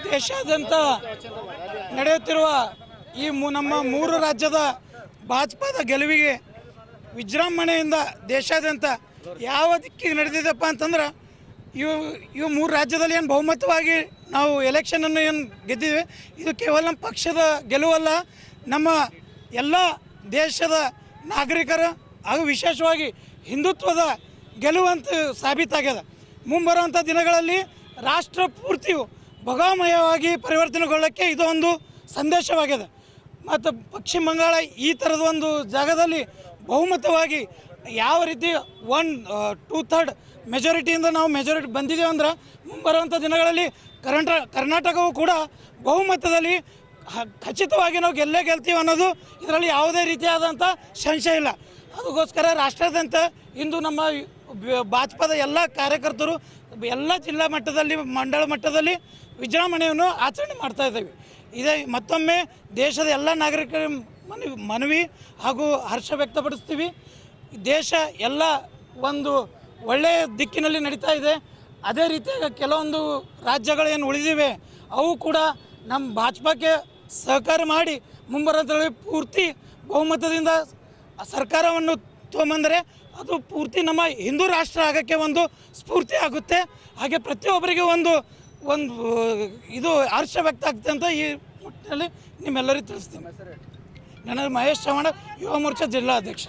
ದೇಶಾದ್ಯಂತ ನಡೆಯುತ್ತಿರುವ ಈ ನಮ್ಮ ಮೂರು ರಾಜ್ಯದ ಭಾಜಪದ ಗೆಲುವಿಗೆ ವಿಜೃಂಭಣೆಯಿಂದ ದೇಶಾದ್ಯಂತ ಯಾವ ದಿಕ್ಕಿಗೆ ನಡೆದಿದೆಪ್ಪ ಅಂತಂದ್ರೆ ಇವು ಮೂರು ರಾಜ್ಯದಲ್ಲಿ ಏನು ಬಹುಮತವಾಗಿ ನಾವು ಎಲೆಕ್ಷನನ್ನು ಏನು ಗೆದ್ದಿವೆ, ಇದು ಕೇವಲ ನಮ್ಮ ಪಕ್ಷದ ಗೆಲುವಲ್ಲ, ನಮ್ಮ ಎಲ್ಲ ದೇಶದ ನಾಗರಿಕರ ಹಾಗೂ ವಿಶೇಷವಾಗಿ ಹಿಂದುತ್ವದ ಗೆಲುವಂತ ಸಾಬೀತಾಗ್ಯದ. ಮುಂಬರುವಂಥ ದಿನಗಳಲ್ಲಿ ರಾಷ್ಟ್ರ ಪೂರ್ತಿಯು ಭಗವಮಯವಾಗಿ ಪರಿವರ್ತನೆಗೊಳ್ಳೋಕ್ಕೆ ಇದು ಒಂದು ಸಂದೇಶವಾಗಿದೆ. ಮತ್ತು ಪಶ್ಚಿಮ ಬಂಗಾಳ ಈ ಥರದ ಒಂದು ಜಾಗದಲ್ಲಿ ಬಹುಮತವಾಗಿ ಯಾವ ರೀತಿ 1/2 ಮೆಜಾರಿಟಿಯಿಂದ ನಾವು ಮೆಜಾರಿಟಿ ಬಂದಿದ್ದೇವೆ ಅಂದ್ರೆ ಮುಂಬರುವಂಥ ದಿನಗಳಲ್ಲಿ ಕರ್ನಾಟಕವು ಕೂಡ ಬಹುಮತದಲ್ಲಿ ಖಚಿತವಾಗಿ ನಾವು ಗೆಲ್ತೀವಿ ಅನ್ನೋದು ಇದರಲ್ಲಿ ಯಾವುದೇ ರೀತಿಯಾದಂಥ ಸಂಶಯ ಇಲ್ಲ. ಅದಕ್ಕೋಸ್ಕರ ರಾಷ್ಟ್ರಾದ್ಯಂತ ಇಂದು ನಮ್ಮ ಭಾಜಪದ ಎಲ್ಲ ಕಾರ್ಯಕರ್ತರು ಎಲ್ಲ ಜಿಲ್ಲಾ ಮಟ್ಟದಲ್ಲಿ ಮಂಡಳ ಮಟ್ಟದಲ್ಲಿ ವಿಜೃಂಭಣೆಯನ್ನು ಆಚರಣೆ ಮಾಡ್ತಾ ಇದ್ದೇವೆ. ಇದೇ ಮತ್ತೊಮ್ಮೆ ದೇಶದ ಎಲ್ಲ ನಾಗರಿಕರ ಮನವಿ ಹಾಗೂ ಹರ್ಷ ವ್ಯಕ್ತಪಡಿಸ್ತೀವಿ. ದೇಶ ಎಲ್ಲ ಒಂದು ಒಳ್ಳೆಯ ದಿಕ್ಕಿನಲ್ಲಿ ನಡೀತಾ ಇದೆ. ಅದೇ ರೀತಿಯಾಗಿ ಕೆಲವೊಂದು ರಾಜ್ಯಗಳೇನು ಉಳಿದಿವೆ ಅವು ಕೂಡ ನಮ್ಮ ಭಾಜಪಕ್ಕೆ ಸಹಕಾರ ಮಾಡಿ ಮುಂಬರೋದ್ರಲ್ಲಿ ಪೂರ್ತಿ ಬಹುಮತದಿಂದ ಸರ್ಕಾರವನ್ನು ತೊಗೊಂಬಂದರೆ ಅದು ಪೂರ್ತಿ ನಮ್ಮ ಹಿಂದೂ ರಾಷ್ಟ್ರ ಆಗೋಕ್ಕೆ ಒಂದು ಸ್ಫೂರ್ತಿ ಆಗುತ್ತೆ. ಹಾಗೆ ಪ್ರತಿಯೊಬ್ಬರಿಗೆ ಒಂದು ಇದು ಹರ್ಷ ವ್ಯಕ್ತ ಆಗ್ತದೆ ಅಂತ ಈ ನಿಟ್ಟಿನಲ್ಲಿ ನಿಮ್ಮೆಲ್ಲರಿಗೂ ತಿಳಿಸ್ತೀನಿ. ನನ್ನ ಮಹೇಶ್ ಚವ್ಹಾಣ ಯುವ ಮೋರ್ಚಾ ಜಿಲ್ಲಾ ಅಧ್ಯಕ್ಷ.